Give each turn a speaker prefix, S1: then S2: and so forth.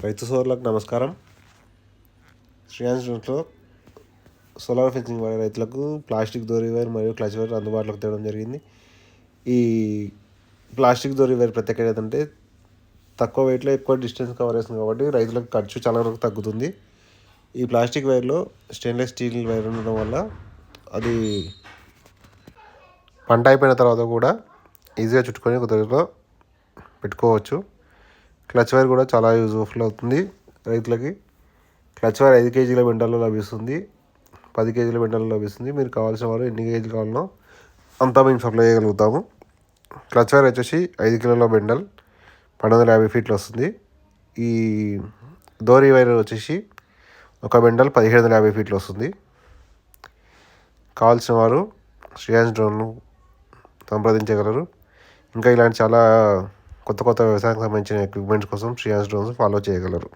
S1: రైతు సోదరులకు నమస్కారం. శ్రీయాన్స్ డ్రోన్స్లో సోలార్ ఫెన్సింగ్ వాడే రైతులకు ప్లాస్టిక్ దోరీ వైర్ మరియు క్లచ్ వైర్ అందుబాటులోకి తేవడం జరిగింది. ఈ ప్లాస్టిక్ దోరీ వైర్ ప్రత్యేకత ఏంటంటే తక్కువ వెయిట్లో ఎక్కువ డిస్టెన్స్ కవర్ చేస్తుంది కాబట్టి రైతులకు ఖర్చు చాలా వరకు తగ్గుతుంది. ఈ ప్లాస్టిక్ వైర్లో స్టెయిన్లెస్ స్టీల్ వైర్ ఉండడం వల్ల అది పంట అయిపోయిన తర్వాత కూడా ఈజీగా చుట్టుకొని ఒక దగ్గరలో పెట్టుకోవచ్చు. క్లచ్ వైర్ కూడా చాలా యూజ్ఫుల్ అవుతుంది రైతులకి. క్లచ్ వైర్ 5 కేజీల బెండల్లో లభిస్తుంది, 10 కేజీల బెండల్లో లభిస్తుంది. మీరు కావాల్సిన వారు ఎన్ని కేజీలు కావాలనో అంతా మేము సప్లై చేయగలుగుతాము. క్లచ్ వైర్ వచ్చేసి 5 కిలోల బెండల్ 1250 ఫీట్లు వస్తుంది. ఈ దోరీ వైర్ వచ్చేసి ఒక బెండల్ 1750 ఫీట్లు వస్తుంది. కావాల్సిన వారు శ్రీయాన్స్ డ్రోన్ను సంప్రదించగలరు. ఇంకా ఇలాంటి చాలా కొత్త వ్యవసాయానికి సంబంధించిన ఎక్విప్మెంట్స్ కోసం శ్రీయాన్స్ డ్రోన్స్ ఫాలో చేయగలరు.